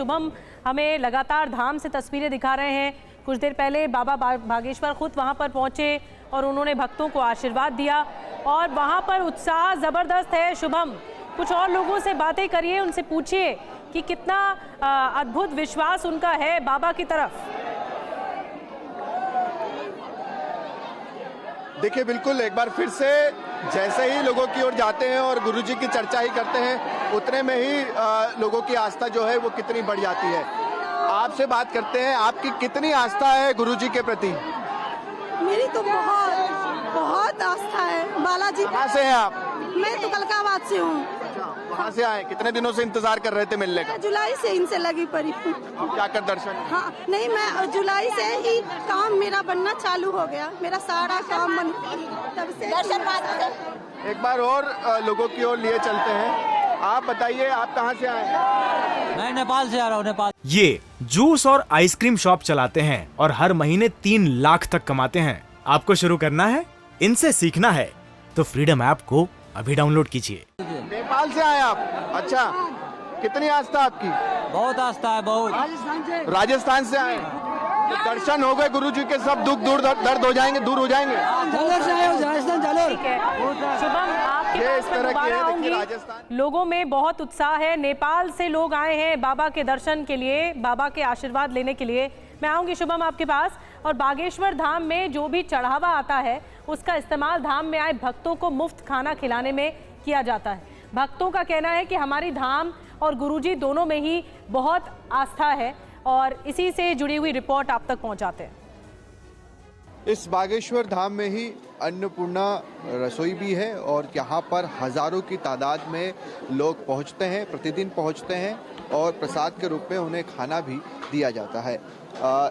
शुभम हमें लगातार धाम से तस्वीरें दिखा रहे हैं। कुछ देर पहले बाबा बागेश्वर खुद वहां पर पहुंचे और उन्होंने भक्तों को आशीर्वाद दिया और वहां पर उत्साह जबरदस्त है। शुभम, कुछ और लोगों से बातें करिए, उनसे पूछिए कि कितना अद्भुत विश्वास उनका है बाबा की तरफ। देखिए, बिल्कुल एक बार फिर से जैसे ही लोगों की ओर जाते हैं और गुरुजी की चर्चा ही करते हैं, उतने में ही लोगों की आस्था जो है वो कितनी बढ़ जाती है। आपसे बात करते हैं, आपकी कितनी आस्था है गुरुजी के प्रति? मेरी तो बहुत आस्था है बालाजी। कहाँ से हैं आप? मैं तो कलकाबाद से हूँ। कहाँ से आए? कितने दिनों से इंतजार कर रहे थे मिलने का? जुलाई से इनसे लगी पड़ी हूँ। क्या कर दर्शन? हाँ नहीं, मैं जुलाई से ही काम मेरा बनना चालू हो गया। मेरा सारा काम बन तब से दर्शन। एक बार और लोगों की ओर लिए चलते हैं। आप बताइए, आप कहाँ से आए? मैं नेपाल से आ रहा हूँ। नेपाल। ये जूस और आइसक्रीम शॉप चलाते हैं और हर महीने 3 लाख तक कमाते हैं। आपको शुरू करना है, इनसे सीखना है तो फ्रीडम ऐप को अभी डाउनलोड कीजिए। नेपाल से आए आप? अच्छा, कितनी आस्था आपकी? बहुत आस्था है, बहुत। राजस्थान से आए? तो दर्शन हो गए गुरुजी के, सब दुख दूर दर्द हो जाएंगे, दूर हो जाएंगे। ठीक है शुभम, आपके पास मैं दोबारा आऊंगी। लोगों में बहुत उत्साह है। नेपाल से लोग आए हैं बाबा के दर्शन के लिए, बाबा के आशीर्वाद लेने के लिए। मैं आऊंगी शुभम आपके पास। और बागेश्वर धाम में जो भी चढ़ावा आता है उसका इस्तेमाल धाम में आए भक्तों को मुफ्त खाना खिलाने में किया जाता है। भक्तों का कहना है कि हमारी धाम और गुरुजी दोनों में ही बहुत आस्था है और इसी से जुड़ी हुई रिपोर्ट आप तक पहुंचाते हैं। इस बागेश्वर धाम में ही अन्नपूर्णा रसोई भी है और यहाँ पर हजारों की तादाद में लोग पहुँचते हैं, प्रतिदिन पहुँचते हैं और प्रसाद के रूप में उन्हें खाना भी दिया जाता है।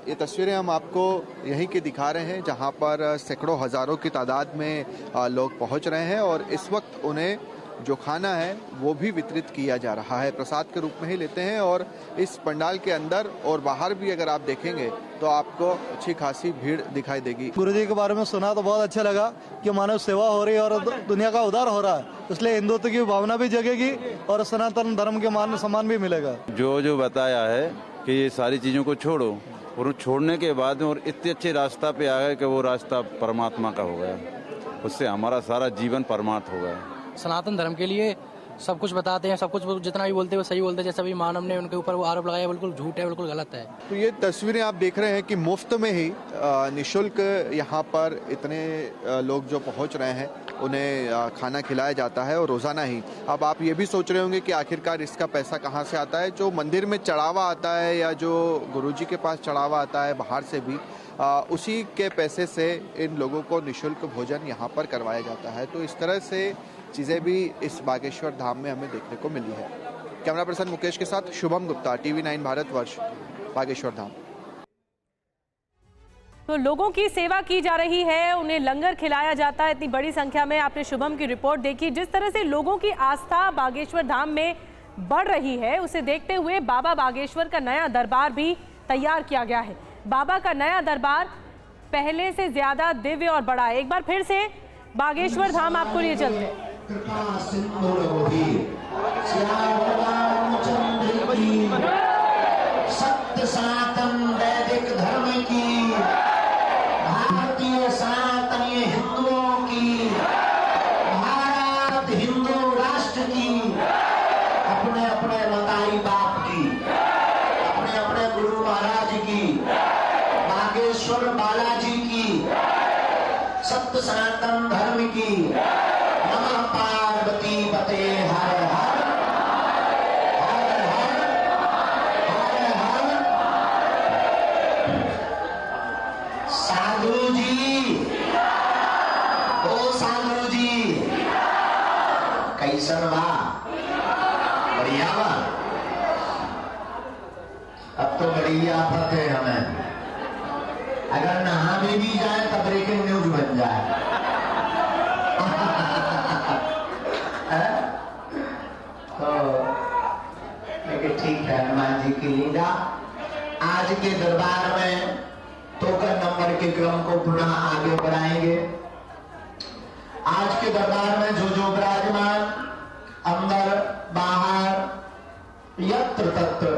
ये तस्वीरें हम आपको यहीं की दिखा रहे हैं, जहाँ पर सैकड़ों हजारों की तादाद में लोग पहुँच रहे हैं और इस वक्त उन्हें जो खाना है वो भी वितरित किया जा रहा है। प्रसाद के रूप में ही लेते हैं और इस पंडाल के अंदर और बाहर भी अगर आप देखेंगे तो आपको अच्छी खासी भीड़ दिखाई देगी। गुरुजी के बारे में सुना तो बहुत अच्छा लगा कि मानव सेवा हो रही है और दुनिया का उद्धार हो रहा है, इसलिए हिंदुत्व की भावना भी जगेगी और सनातन धर्म के मान सम्मान भी मिलेगा। जो बताया है कि ये सारी चीजों को छोड़ो, और छोड़ने के बाद में और इतने अच्छे रास्ता पे आ गए कि वो रास्ता परमात्मा का हो गया, उससे हमारा सारा जीवन परमार्थ हो गया। सनातन धर्म के लिए सब कुछ बताते हैं, सब कुछ जितना भी बोलते हैं वो सही बोलते हैं। जैसा भी मानव ने उनके ऊपर वो आरोप लगाया बिल्कुल झूठ है, बिल्कुल गलत है। तो ये तस्वीरें आप देख रहे हैं कि मुफ्त में ही निःशुल्क यहाँ पर इतने लोग जो पहुँच रहे हैं उन्हें खाना खिलाया जाता है और रोजाना ही। अब आप ये भी सोच रहे होंगे कि आखिरकार इसका पैसा कहाँ से आता है। जो मंदिर में चढ़ावा आता है या जो गुरुजी के पास चढ़ावा आता है बाहर से भी, उसी के पैसे से इन लोगों को निःशुल्क भोजन यहाँ पर करवाया जाता है। तो इस तरह से चीज़ें भी इस बागेश्वर धाम में हमें देखने को मिली है। कैमरा पर्सन मुकेश के साथ शुभम गुप्ता, TV9 भारतवर्ष, बागेश्वर धाम। तो लोगों की सेवा की जा रही है, उन्हें लंगर खिलाया जाता है इतनी बड़ी संख्या में। आपने शुभम की रिपोर्ट देखी, जिस तरह से लोगों की आस्था बागेश्वर धाम में बढ़ रही है, उसे देखते हुए बाबा बागेश्वर का नया दरबार भी तैयार किया गया है। बाबा का नया दरबार पहले से ज्यादा दिव्य और बड़ा है। एक बार फिर से बागेश्वर धाम आपको लिए चलते हैं। सत्य सनातन वैदिक धर्म की, भारतीय सनातन हिंदुओं की, भारत हिंदू राष्ट्र की, अपने अपने मताई बाप की, अपने अपने गुरु महाराज की, बागेश्वर बालाजी की, सत्य सनातन धर्म की। नमः पार्वती पते हर हर हर हर हर हर। साधु जी, ओ साधु जी, कैसन बा? बढ़िया बा? अब तो बड़ी आफत है हमें, अगर नहा भी जाए तब ब्रेकिंग न्यूज बन जाए। तो लेकिन ठीक है, हनुमान जी की लीला। आज के दरबार में टोकन नंबर के क्रम को पुनः आगे बढ़ाएंगे। आज के दरबार में जो विराजमान अंदर बाहर यत्र तत्र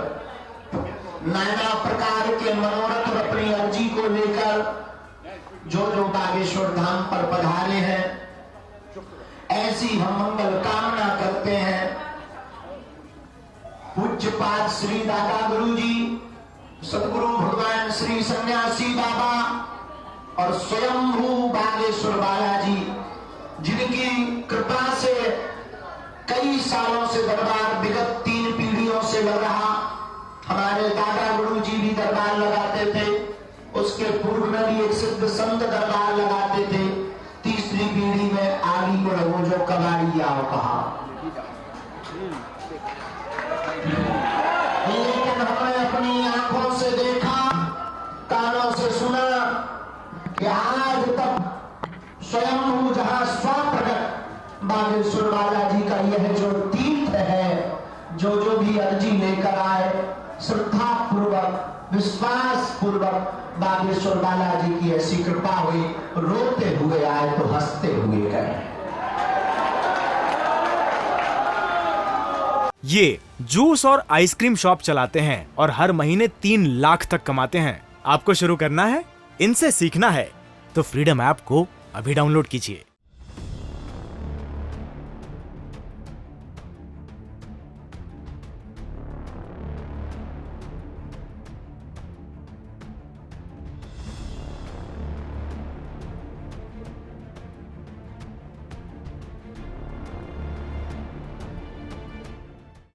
नाना प्रकार के मनोरथ और अपनी अर्जी को लेकर जो बागेश्वर धाम पर पधारे हैं, ऐसी हम मंगल कामना करते हैं। पूज्यपाद श्री दादा गुरु जी, सदगुरु भगवान श्री सन्यासी बाबा और स्वयंभू बागेश्वर बालाजी, जिनकी कृपा से कई सालों से दरबार विगत 3 पीढ़ियों से लग रहा। हमारे दादा गुरु जी भी दरबार लगाते थे, उसके पूर्व में भी एक सिद्ध संत दरबार लगाते थे। तीसरी पीढ़ी में आगे को वो जो कबाड़िया कहा, लेकिन हमने अपनी आंखों से देखा, कानों से सुना कि आज तक स्वयं जहां स्वप्रकट बागेश्वर बालाजी का यह जो तीर्थ है, जो भी अर्जी लेकर आए, श्रद्धा पूर्वक विश्वास पूर्वक बागेश्वर बालाजी की ऐसी कृपा हुई, रोते हुए आए तो हंसते हुए गए। ये जूस और आइसक्रीम शॉप चलाते हैं और हर महीने 3 लाख तक कमाते हैं। आपको शुरू करना है, इनसे सीखना है तो फ्रीडम ऐप को अभी डाउनलोड कीजिए।